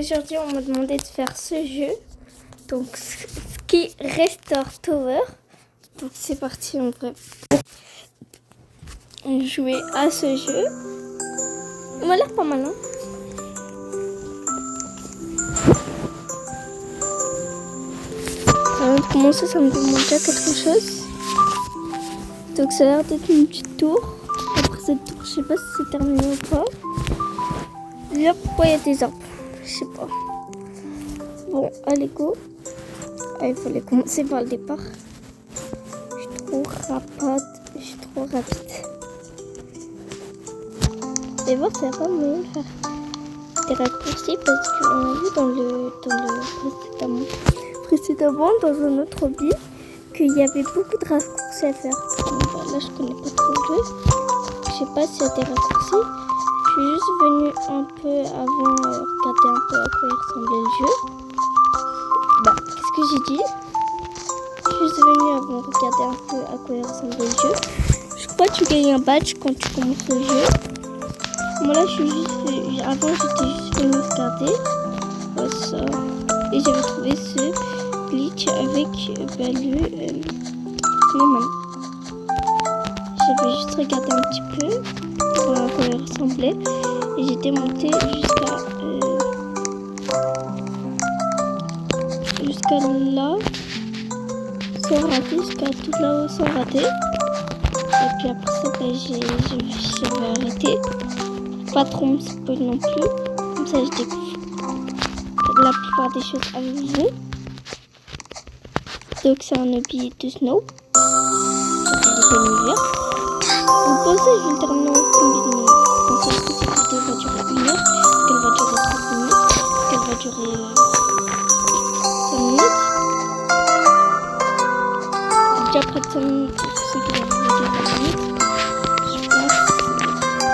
Aujourd'hui, on m'a demandé de faire ce jeu, donc Ski Restore Tower. Donc c'est parti, on va jouer à ce jeu. On m'a l'air pas mal, hein? Avant de commencer, ça me demande déjà quelque chose. Donc ça a l'air d'être une petite tour. Après cette tour, je sais pas si c'est terminé ou pas. Et là, pourquoi il y a des arbres? Je sais pas. Bon, allez, go. Ah, il fallait commencer par le départ. Je suis trop rapide. Et voir, ça va moyen de faire des raccourcis parce qu'on a vu dans le précédemment dans un autre hobby qu'il y avait beaucoup de raccourcis à faire. Donc, là, je connais pas trop le jeu. Je sais pas s'il y a des raccourcis. Je suis juste venue un peu avant regarder un peu à quoi il ressemblait le jeu. Qu'est-ce que j'ai dit? Je suis juste venue avant regarder un peu à quoi il ressemblait le jeu. Je crois que tu gagnes un badge quand tu commences le jeu. Moi là, avant j'étais juste venue regarder ça. Et j'avais trouvé ce glitch avec le snowman. J'avais juste regardé un petit peu pour voir à quoi il ressemblait. Et j'étais montée jusqu'à là, sans rater, jusqu'à tout là-haut sans rater. Et puis après ça, j'avais arrêté. Pas trop me spoil non plus. Comme ça, je découvre la plupart des choses avec vous. Donc c'est un hobby de snow. Vous pensez que je vais le terminer en combien de minutes? Vous pensez que cette vidéo va durer 1 heure? Est-ce qu'elle va durer 30 minutes? Est-ce qu'elle va durer 5 minutes? C'est déjà près de 5 minutes. Je sais qu'il va durer 5 minutes. Je pense un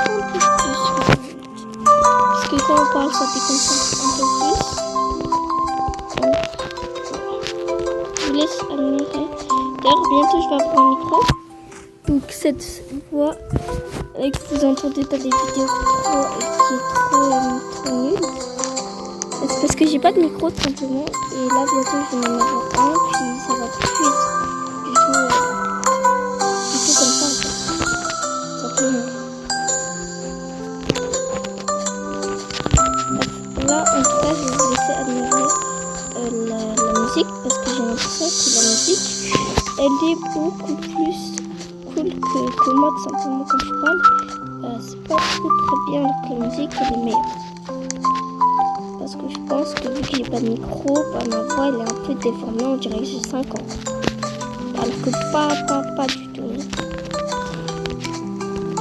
peu plus que 5 minutes. Parce que quand on parle, ça déconcentre un peu plus. Je vous laisse admirer. D'ailleurs, bientôt, je vais avoir un micro. Donc cette voix que vous entendez dans les vidéos qui est trop nulle, c'est parce que j'ai pas de micro tout simplement. Et là bientôt je vais en avoir un, puis ça va plus être du tout comme ça en fait. Simplement. Là en tout cas je vais vous laisser admirer la musique parce que j'ai l'impression que la musique elle est beaucoup plus que moi tout simplement quand je parle. C'est pas très bien alors que la musique elle est meilleure. Parce que je pense que vu que j'ai pas de micro, ma voix elle est un peu déformée, on dirait que j'ai 5 ans. Alors que pas du tout.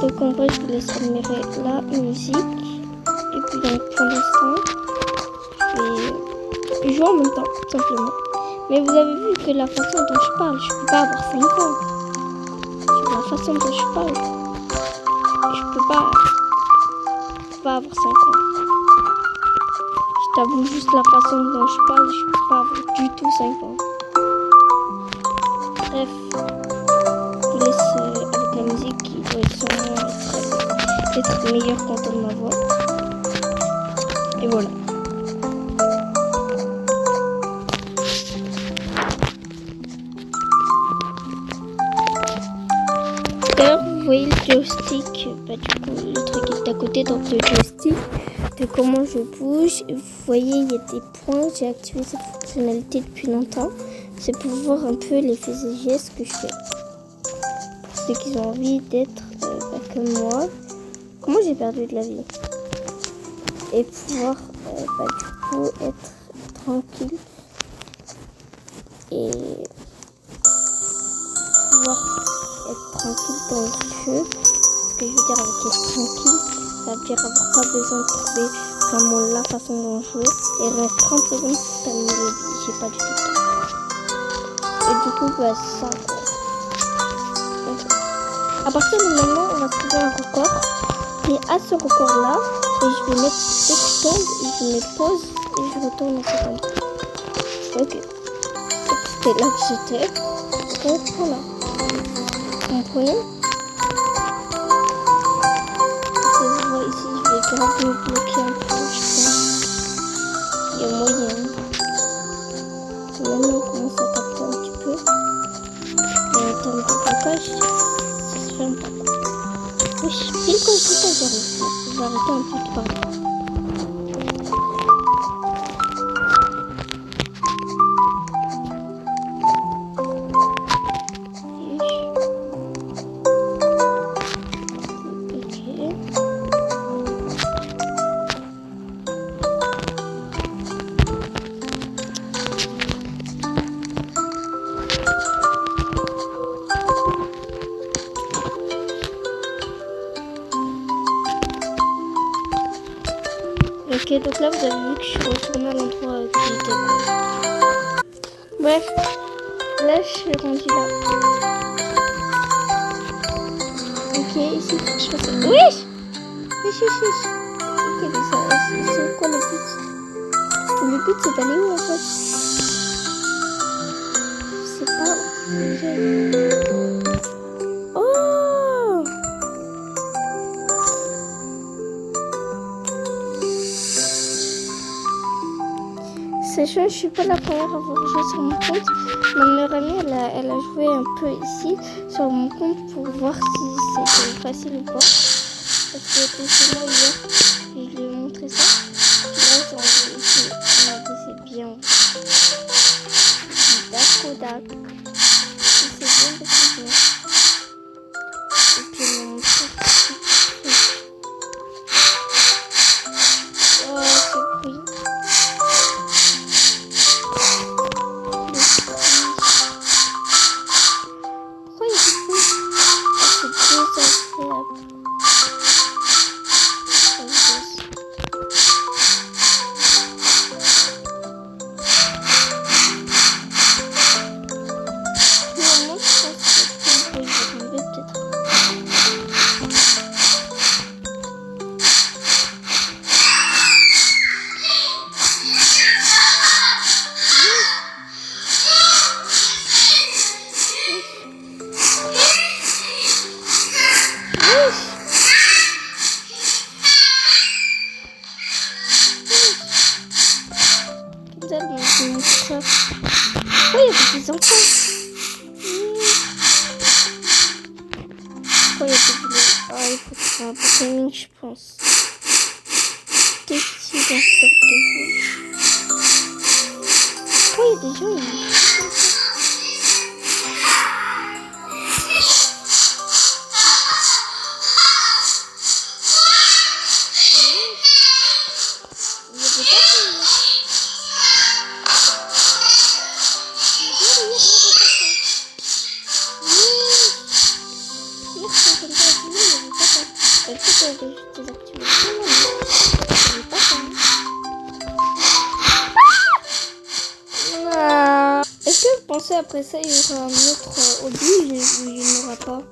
Donc en vrai je vous laisse admirer la musique. Et puis donc pour l'instant je vais jouer en même temps tout simplement. Mais vous avez vu que la façon dont je parle, je peux pas avoir 5 ans. La façon dont je parle, je peux pas avoir 5 ans. Je t'avoue juste la façon dont je parle, je peux pas avoir du tout 5 ans. Bref, je vous laisse avec la musique qui doit être meilleure quand on ma voix. Et voilà. D'ailleurs, vous voyez le joystick, du coup, le truc est à côté, donc le joystick, de comment je bouge. Vous voyez, il y a des points, j'ai activé cette fonctionnalité depuis longtemps. C'est pour voir un peu les faits et gestes que je fais. Pour ceux qui ont envie d'être comme moi. Comment j'ai perdu de la vie? Et pouvoir, du coup, être tranquille. Et pouvoir être tranquille dans le jeu. Ce que je veux dire avec être tranquille, ça veut dire avoir pas besoin de trouver vraiment la façon dont jouer. Et il reste 30 secondes pour terminer le vie. J'ai pas du tout de temps. Et du coup, ça quoi. Donc, à partir de maintenant, on va trouver un record. Et à ce record là, et je vais mettre dès que je tombe, et je mets pause et je retourne en seconde. Ok. C'était là que j'étais. Donc voilà. Vous comprenez? Si je vois ici, je vais grave me bloquer un peu, je pense. Il y a moyen. Maintenant, on commence à capter un petit peu. Mais en termes de blocage, ça se fait un peu. Oui, pile quand je dis ça, j'arrive. Je vais arrêter un peu de parler. Ok, donc là vous avez vu que je suis retournée à l'endroit où j'étais. Bref, là je suis rendue là. Ok, ici il faut que je fasse ça. Oui. Ok, mais ça, c'est quoi le but? Le but c'est d'aller où en fait? Je sais pas où j'ai. Oh! Sachant, je suis pas la première à avoir joué sur mon compte. Ma meilleure amie, elle a joué un peu ici sur mon compte pour voir si c'était facile ou pas. Parce qu'elle était chez moi hier et je lui ai montré ça. Puis là, ils ont vu ici. On a dit c'est bien. D'accord. Si c'est bien, c'est bien. Et puis elle m'a montré. Oh, c'est cool. Pourquoi il y a des enfants? Pourquoi il y a des boulots? Ah, il faut que ce soit un peu timing, je pense. Des petits instans de bouche. Pourquoi il y a des gens? Est-ce que vous pensez après ça il y aura un autre hobby ou il n'y en aura pas? Moi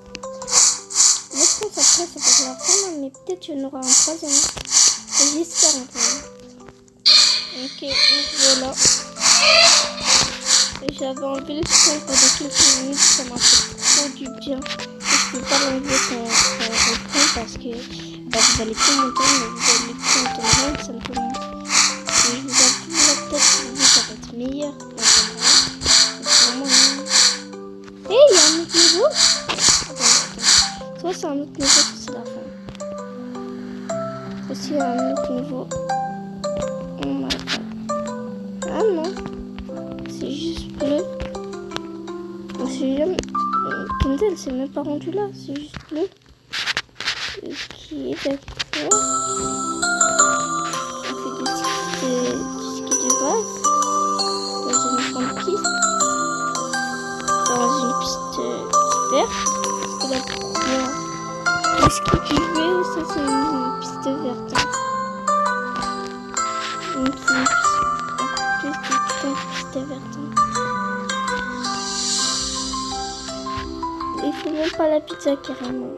je pense après ça va être la fin, mais peut-être il y en aura un troisième. J'espère en fait. Ok, donc voilà. J'avais enlevé le son pendant quelques minutes, ça m'a fait trop du bien. Et je peux pas l'enlever quand on reprend parce que vous allez plus m'entendre, mais vous allez plus entendre, ça me fait moins. Et je vous avoue, là peut-être que ça va être meilleur. Hé, il y a un autre niveau. Attends. Soit c'est un autre niveau, soit c'est la fin. Soit s'il y a un autre niveau. Ah non. C'est juste bleu. C'est jamais... Kendall s'est même pas rendu là, c'est juste bleu. Ok, d'accord. On fait du ski de base. Dans une grande piste. Dans une piste verte. Parce que là, pour moi, le ski du vélo, ça c'est une piste verte. Donc c'est une piste encore plus de piste verte. Il faut même pas la pizza carrément.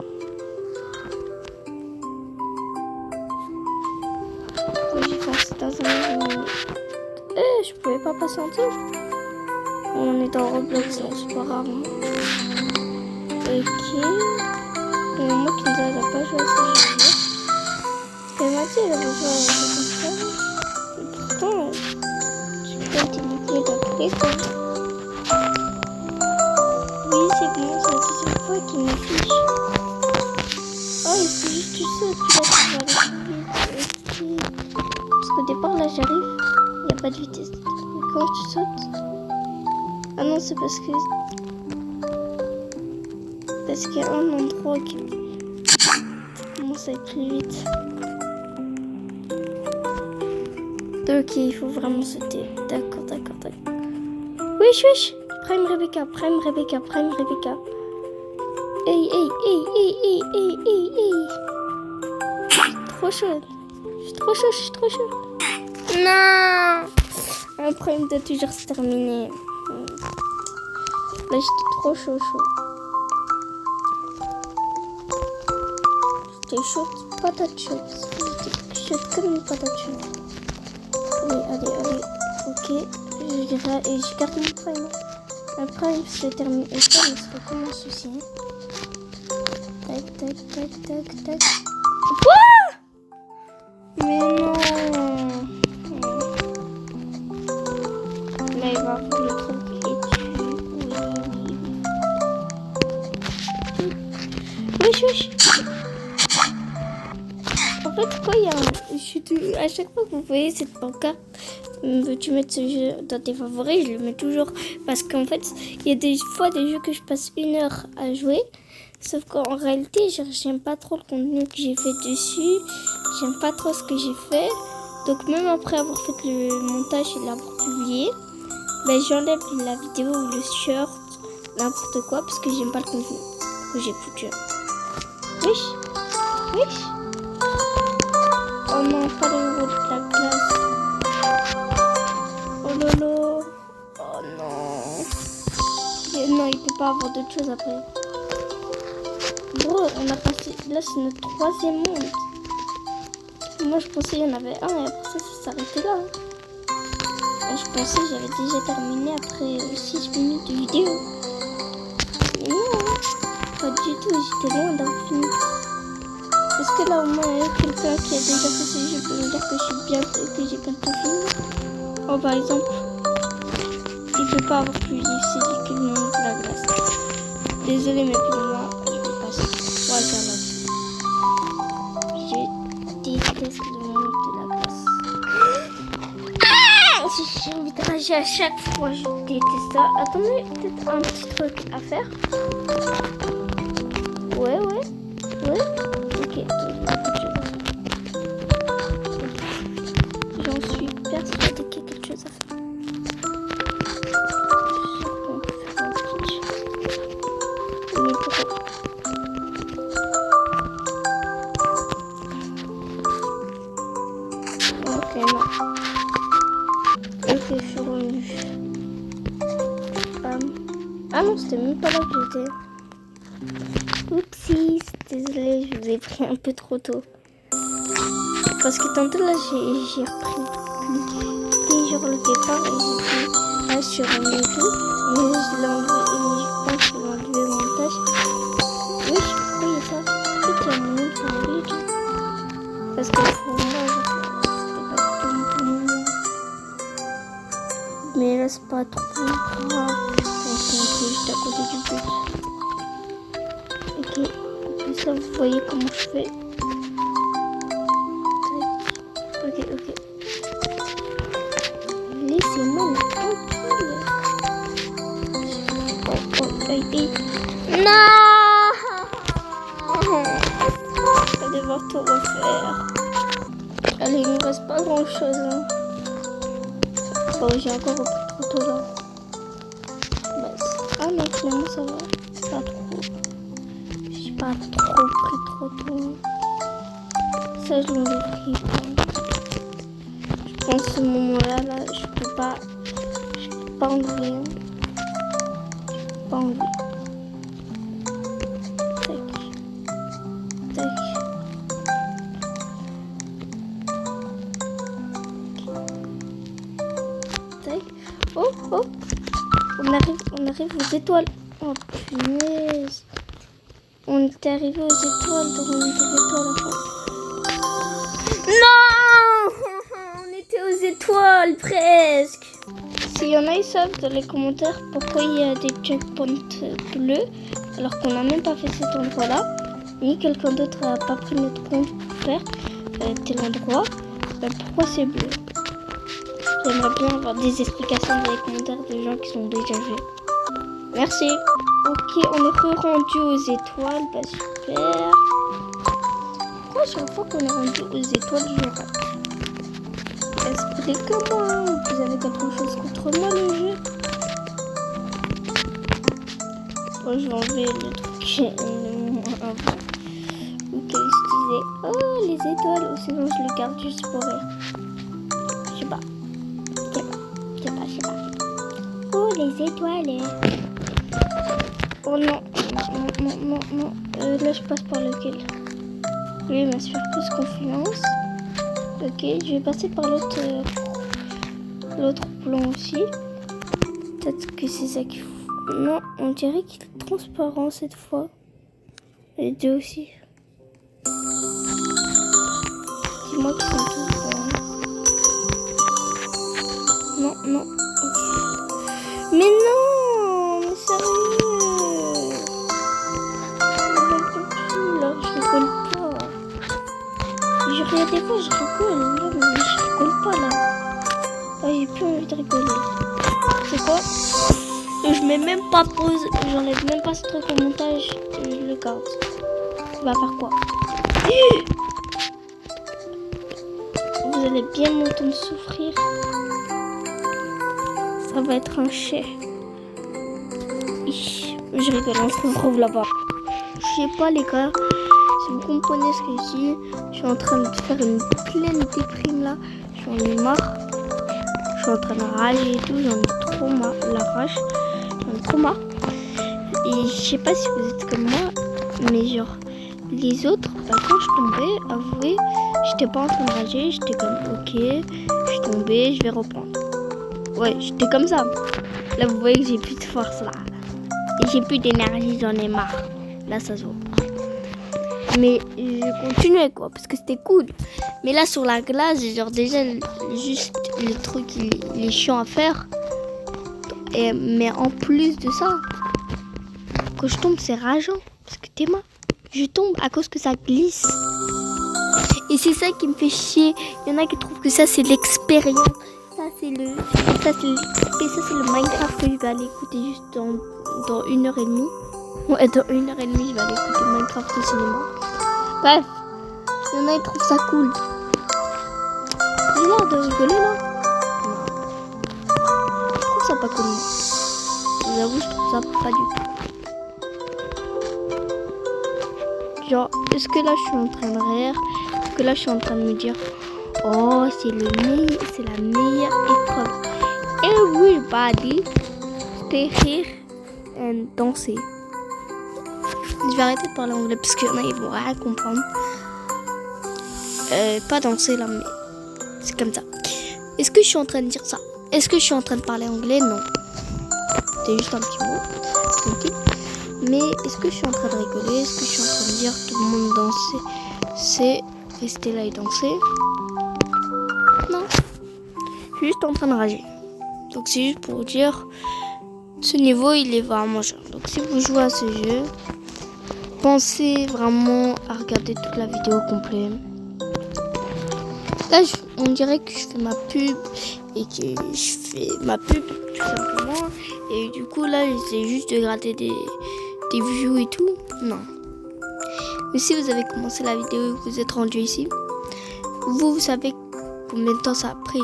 J'ai passé dans un... je pouvais pas patienter. On est dans Roblox, donc c'est pas grave. Ok. Moi, Kenza, elle a pas joué à ce jeu. Elle m'a dit, elle avait joué à ça comme ça. Et pourtant, Écoute. Oui, c'est bon, c'est la deuxième fois qu'il m'affiche. Oh, il faut juste que tu sautes, tu vas aller plus vite. Parce qu'au départ, là, j'arrive, il n'y a pas de vitesse. Et quand tu sautes... Ah non, c'est parce qu'il y a un endroit qui commence à être plus vite. Ok, il faut vraiment sauter. D'accord. Wesh. Prime Rebecca. Hey. Je suis trop chaud. Non. Un prime doit toujours se terminer. Là, j'étais trop chaud. J'étais chaude, patate chaude. J'étais chaude comme une patate chaude. Allez. Ok. Je garde mon prime. Un prime se termine. Et ça recommence aussi. Tac. Quoi? Mais non. Là, il va avoir le truc. Wesh. En fait, quoi, il y a à chaque fois que vous voyez cette pancarte, veux-tu mettre ce jeu dans tes favoris, je le mets toujours. Parce qu'en fait, il y a des fois des jeux que je passe 1 heure à jouer. Sauf qu'en réalité, j'aime pas trop le contenu que j'ai fait dessus. J'aime pas trop ce que j'ai fait. Donc même après avoir fait le montage et l'avoir publié, j'enlève la vidéo ou le short, n'importe quoi, parce que j'aime pas le contenu que j'ai foutu. Wesh. Oh non, pas le héros de la classe. Oh lolo. Oh non. Non, il peut pas avoir d'autre chose après. Bro, on a passé... Là, c'est notre 3e monde. Moi, je pensais qu'il y en avait un et après ça s'arrêtait là. Je pensais que j'avais déjà terminé après 6 minutes de vidéo. Mais non, pas du tout, j'étais loin d'avoir fini. Est-ce que là, au moins, il y a quelqu'un qui a déjà fait ce jeu peut me dire que j'ai bientôt fini? Oh, par exemple, il peut pas avoir plus difficile que le monde de la glace. Désolé, mais pour moi, je vais passer 3 heures là-dessus. Je déteste le monde de la glace. J'ai envie de rager à chaque fois, je déteste ça. Attendez, peut-être un petit truc à faire. Ouais. Ok, j'en suis persuadée qu'il y a quelque chose à faire. Ok, non. Ok, je suis revenue. Ah non, c'était même pas là que j'étais. Oupsie, désolée, je vous ai pris un peu trop tôt. Parce que tantôt là, j'ai repris genre le départ et j'ai dit sur un YouTube. Mais je l'ai enlevé et je pense que je l'ai enlevé au montage. Oui, pourquoi il y a ça? Peut-être qu'il y a moyen de faire un glitch. Parce que pour moi, c'était pas tout le monde. Mais là, c'est pas trop grave. Je pense qu'on est juste à côté du but. Ok, comme ça vous voyez comment je fais. Ok. Laissez-moi me tranquille. Non. Je vais devoir tout refaire. Allez, il ne me reste pas grand chose. Oh, j'ai encore repris trop tôt là. Ah non, finalement ça va. C'est pas trop. J'ai pas trop pris trop tôt. Ça, je l'aurais pris. Je pense que ce moment-là, je peux pas enlever. Tac. Oh. On arrive aux étoiles. Oh punaise. On était arrivé aux étoiles, dans une étoile. Non. On était aux étoiles. étoiles, presque. S'il y en a, ils savent dans les commentaires pourquoi il y a des checkpoints bleus alors qu'on n'a même pas fait cet endroit-là. Ni quelqu'un d'autre n'a pas pris notre compte pour faire tel endroit. Pourquoi c'est bleu? J'aimerais bien avoir des explications dans les commentaires des gens qui sont déjà joués. Merci. Ok, on est rendu aux étoiles. Bah super. Pourquoi à chaque fois qu'on est rendu aux étoiles, je rate? Expliquez-moi. Vous avez quelque chose contre moi, le jeu? Moi, je vais enlever le truc. Ok, je disais, oh, les étoiles. Ou sinon, je le garde juste pour rire. Je sais pas. Oh, les étoiles. Oh non. Là, je passe par lequel? Lui, il m'inspire plus confiance. Ok, je vais passer par l'autre plan aussi. Peut-être que c'est ça qu'il faut. Non, on dirait qu'il est transparent cette fois. Les deux aussi. Dis-moi qu'ils sont tous bons. Non. Ok. Mais non, mais sérieux. Là, je rigole pas. Des fois, je rigole. Là, mais je rigole pas là. Ah, j'ai plus envie de rigoler. C'est quoi? Je mets même pas pause. J'enlève même pas ce truc au montage. Je le garde. Tu vas faire quoi? Vous allez bien m'entendre souffrir. Ça va être un chef. Je rigole, on se retrouve là-bas. Je sais pas les gars, si vous comprenez ce que je dis, je suis en train de faire une pleine déprime là. J'en ai marre. Je suis en train de rager et tout, j'en ai trop marre. La rage, j'en ai trop marre. Et je sais pas si vous êtes comme moi, mais genre les autres, quand je tombais, avouez, j'étais pas en train de rager, j'étais comme ok, je suis tombée, je vais reprendre. Ouais, j'étais comme ça. Là, vous voyez que j'ai plus de force là. Et j'ai plus d'énergie, j'en ai marre. Là, ça se voit. Mais je continuais quoi, parce que c'était cool. Mais là, sur la glace, genre déjà, juste le truc, il est chiant à faire. Mais en plus de ça, quand je tombe, c'est rageant. Parce que t'es moi, je tombe à cause que ça glisse. Et c'est ça qui me fait chier. Il y en a qui trouvent que ça, c'est l'expérience. Ça c'est le Minecraft que je vais aller écouter juste dans 1h30. Ouais, dans 1h30 je vais aller écouter Minecraft au cinéma. Bref, il y en a qui trouvent ça cool. J'ai l'air de rigoler là. Je trouve ça pas cool. J'avoue, je trouve ça pas du tout. Genre, est-ce que là je suis en train de rire? Est-ce que là je suis en train de me dire oh, c'est la meilleure épreuve. Everybody stay here and danser. Je vais arrêter de parler anglais parce qu'il y en a ils vont rien comprendre. Pas danser là, mais c'est comme ça. Est-ce que je suis en train de dire ça? Est-ce que je suis en train de parler anglais? Non. C'est juste un petit mot. Tranquille. Mais est-ce que je suis en train de rigoler? Est-ce que je suis en train de dire tout le monde danser? C'est rester là et danser? Non, je suis juste en train de rager. Donc c'est juste pour dire, ce niveau il est vraiment cher. Donc si vous jouez à ce jeu, pensez vraiment à regarder toute la vidéo complète. Là on dirait que je fais ma pub et que je fais ma pub tout simplement. Et du coup là j'essaie juste de gratter des views et tout. Non. Mais si vous avez commencé la vidéo et que vous êtes rendu ici, vous savez combien de temps ça a pris.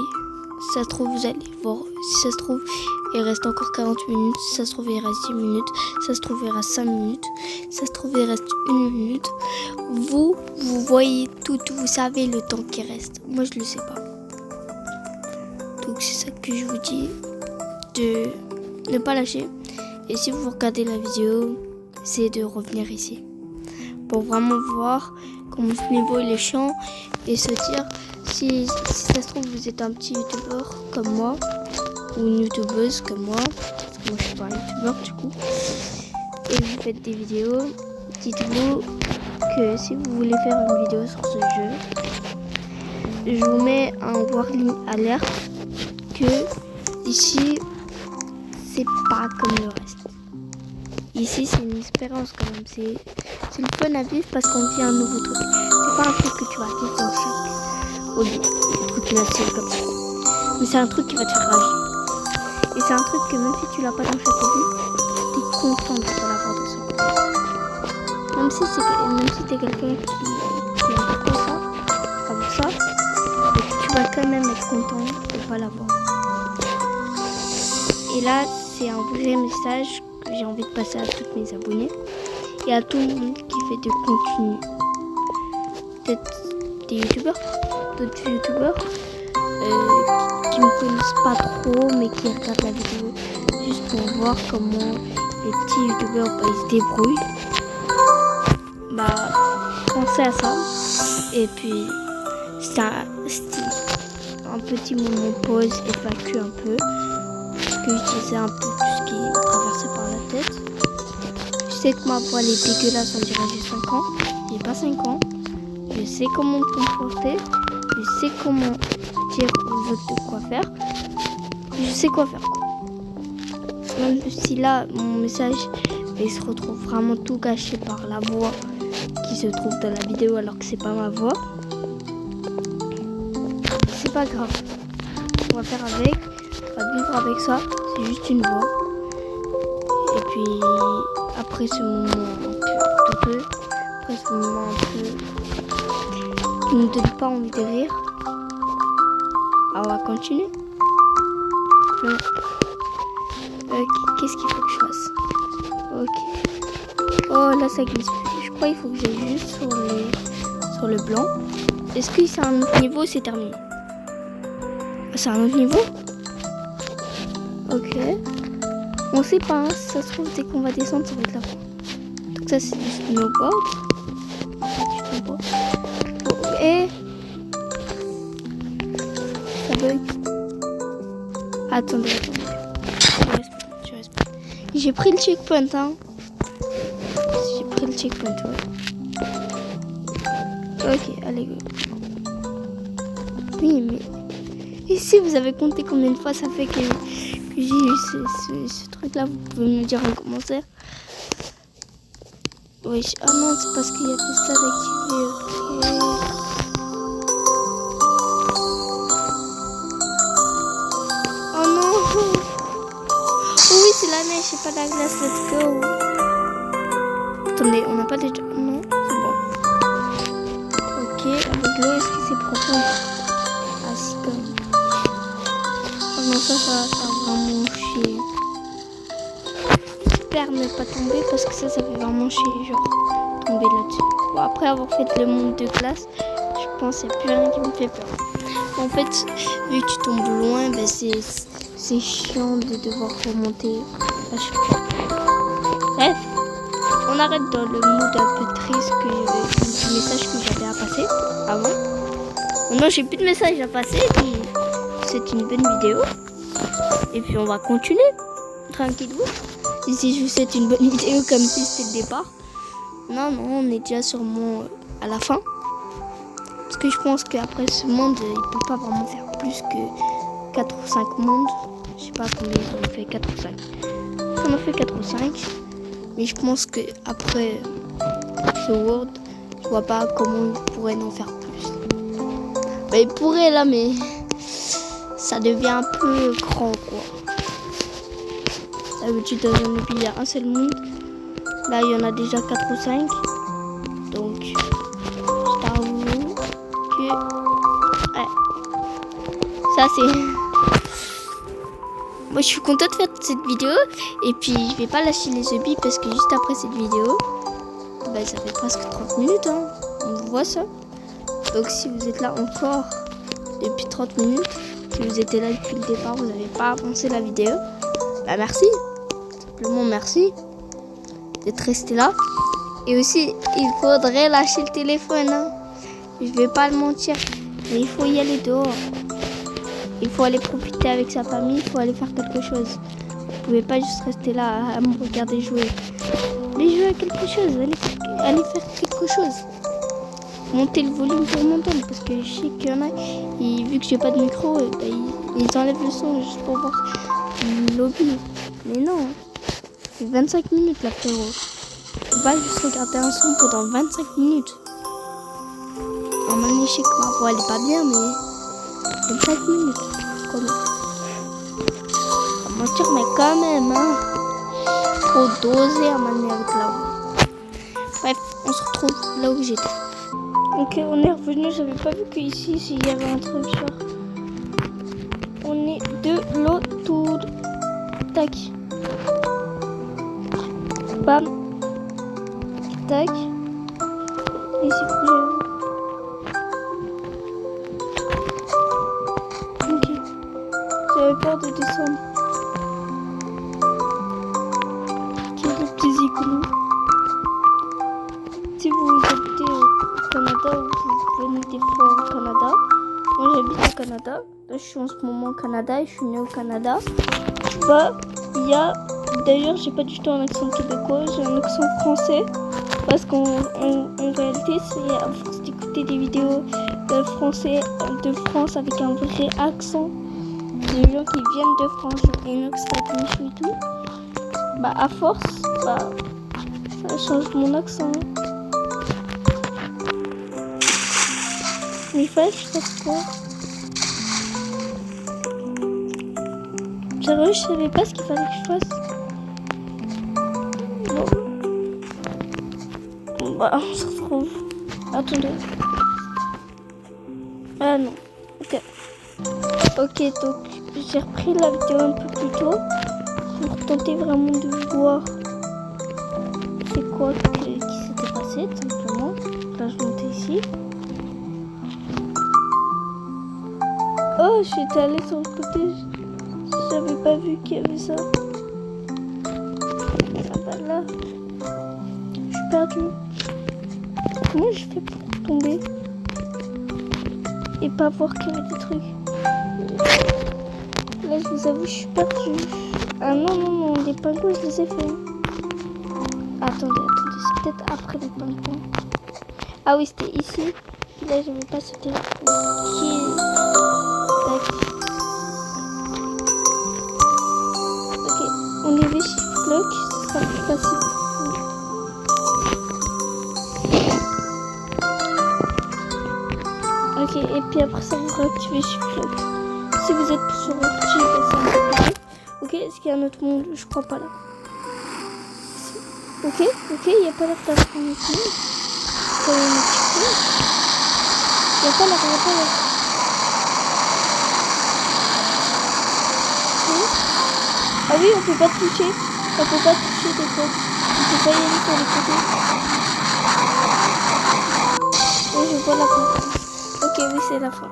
Si ça se trouve, vous allez voir. Si ça se trouve, il reste encore 40 minutes. Si ça se trouve, il reste 10 minutes. Si ça se trouve, il reste 5 minutes. Si ça se trouve, il reste 1 minute. Vous voyez tout. Vous savez le temps qui reste. Moi, je le sais pas. Donc, c'est ça que je vous dis. De ne pas lâcher. Et si vous regardez la vidéo, essayez de revenir ici. Pour vraiment voir comment ce niveau il est chiant. Et se dire... Si ça se trouve, vous êtes un petit youtubeur comme moi, ou une youtubeuse comme moi, parce que moi je suis pas un youtubeur du coup, et vous faites des vidéos, dites-vous que si vous voulez faire une vidéo sur ce jeu, je vous mets un warning alert que ici, c'est pas comme le reste. Ici, c'est une expérience quand même. C'est le fun à vivre parce qu'on vit un nouveau truc. C'est pas un truc que tu vas vivre dans chaque hobby, des trucs naturels comme ça. Mais c'est un truc qui va te faire rager. Et c'est un truc que même si tu l'as pas dans chaque hobby, t'es content de l'avoir dans ce hobby. Même si t'es quelqu'un qui aime trop ça, avoir ça, tu vas quand même être content de pas l'avoir. Et là, c'est un vrai message que j'ai envie de passer à tous mes abonnés et à tout le monde qui fait du contenu. Peut-être des youtubeurs, d'autres youtubeurs qui me connaissent pas trop mais qui regardent la vidéo juste pour voir comment les petits youtubeurs ils se débrouillent. Pensez à ça. Et puis c'est un petit moment pause, évacue un peu. Que je disais un peu tout ce qui me traversait par la tête. Je sais que ma voix elle est dégueulasse, on dirait que j'ai 5 ans. J'ai pas 5 ans. Je sais comment me comporter. Je sais comment dire aux autres de quoi faire. Je sais quoi faire. Même si là, mon message il se retrouve vraiment tout caché par la voix qui se trouve dans la vidéo alors que c'est pas ma voix. C'est pas grave. On va faire avec. On va vivre avec ça, c'est juste une voix. Et puis après ce moment un peu douteux, après ce moment un peu qui ne donne pas envie de rire, on va continuer. Non. Qu'est-ce qu'il faut que je fasse? Ok. Oh là ça glisse plus. Je crois qu'il faut que j'aille juste sur le blanc. Est-ce que c'est un autre niveau? C'est terminé. C'est un autre niveau? Ok. On sait pas, hein, si ça se trouve, dès qu'on va descendre, ça va être la fin. Donc ça, c'est du snowboard. Et... ça bug. Attendez. Je reste. J'ai pris le checkpoint, hein. Ouais. Ok, allez, go. Oui, mais... ici, vous avez compté combien de fois ça fait que j'ai eu ce truc là, vous pouvez me le dire en commentaire. Oui, ah non, c'est parce qu'il y a fait ça d'activer. Ok. Oh non. Oh oui, c'est la neige, c'est pas la glace, let's go. Attendez, on n'a pas déjà... non, c'est bon. Ok, avec l'eau, est-ce que c'est profond? Ah si, comme... oh non, ça va vraiment chier. J'espère ne pas tomber parce que ça fait vraiment chier, genre tomber là-dessus. Bon, après avoir fait le monde de glace, je pense qu'il n'y a plus rien qui me fait peur. En fait, vu que tu tombes loin, ben c'est chiant de devoir remonter à chaque fois. Bref, on arrête dans le mood un peu triste du message que j'avais à passer avant. Maintenant, j'ai plus de message à passer, puis c'est une bonne vidéo. Et puis on va continuer, tranquillou. Ici je vous souhaite une bonne vidéo comme si c'était le départ. Non, on est déjà sûrement à la fin. Parce que je pense qu'après ce monde, il ne peut pas vraiment faire plus que 4 ou 5 mondes. Je sais pas combien on fait, 4 ou 5. On en fait 4 ou 5. Mais je pense qu'après ce world, je vois pas comment il pourrait en faire plus. Ben, il pourrait là, mais... ça devient un peu grand, quoi. D'habitude, dans un hobby, il y a un seul monde. Là, il y en a déjà 4 ou 5. Donc, je t'avoue que... ouais. Ça, c'est... moi, je suis contente de faire cette vidéo. Et puis, je vais pas lâcher les hobbies parce que juste après cette vidéo, ben, ça fait presque 30 minutes, hein. On voit ça. Donc, si vous êtes là encore depuis 30 minutes, si vous étiez là depuis le départ, vous n'avez pas avancé la vidéo, bah merci, simplement merci d'être resté là. Et aussi, il faudrait lâcher le téléphone, hein. Je vais pas le mentir, mais il faut y aller dehors. Il faut aller profiter avec sa famille, il faut aller faire quelque chose. Vous pouvez pas juste rester là à me regarder jouer. Allez jouer à quelque chose, allez faire quelque chose. monter le volume pour m'entendre parce que je sais qu'il y en a, et vu que j'ai pas de micro, bah, ils enlèvent le son juste pour voir le lobby. Mais non, c'est 25 minutes là, frérot. Faut pas juste regarder un son pendant 25 minutes. En même je sais que ma voix elle est pas bien, mais 25 minutes quand même. Pas mentir, mais quand même, hein. Faut doser à manière avec la voix. Bref, on se retrouve là où j'étais. Ok, on est revenu, j'avais pas vu qu'ici, s'il y avait un truc genre. On est de l'autour. Tac. Bam. Tac. Et c'est bougé. Ok. J'avais peur de descendre. Ok, les petits iglous. Si vous habitez au Canada ou vous venez des fois au Canada, moi j'habite au Canada. Là, je suis en ce moment au Canada et je suis née au Canada. Bah, il y a. D'ailleurs, j'ai pas du tout un accent québécois, j'ai un accent français. Parce qu'en réalité, c'est à force d'écouter des vidéos de français de France avec un vrai accent, de gens qui viennent de France, genre Enoch, Statish et tout. Bah, à force, bah, ça change mon accent. Mais il fallait que je fasse quoi? Sérieux, je savais pas ce qu'il fallait que je fasse. Bon, bah, on se retrouve. Attendez. Ah non. Ok. Ok, donc j'ai repris la vidéo un peu plus tôt pour tenter vraiment de voir c'est quoi qui s'était passé, tout simplement. Là, je monte ici. Oh, je suis allée sur le côté. J'avais pas vu qu'il y avait ça. Ah bah là, je suis perdue. Comment je fais pour tomber et pas voir qu'il y avait des trucs? Là, je vous avoue, je suis perdue. Ah non, non, non, les pingouins, je les ai fait. Attendez, c'est peut-être après les pingouins. Ah oui, c'était ici. Là, je vais pas sauter. Tac. Ok, on est des shift block, ce sera plus facile. Ok, et puis après ça, vous réactivez shift block. Si vous êtes sur Orti, c'est un peu plus. Ok, est-ce qu'il y a un autre monde? Je crois pas là. Ok, il n'y a pas l'air d'avoir un autre monde. Il n'y a pas l'air, Okay. Ah oui, on peut pas toucher. On peut pas toucher des fois. On peut pas y aller sur les côtés. Et je vois la fin. Ok, oui, c'est la fin.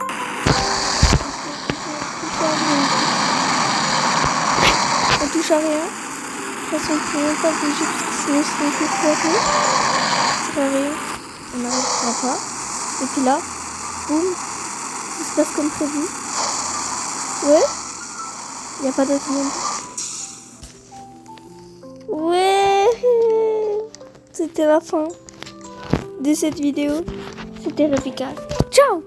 On touche à rien. De toute façon, on ne peut même pas bouger parce que sinon c'est un peu poids. Ça sert à rien. On n'arrivera pas. Et puis là, boum, tout se passe comme prévu. Ouais. Il n'y a pas d'autre monde. Ouais. C'était la fin de cette vidéo. C'était Rebecca. Ciao.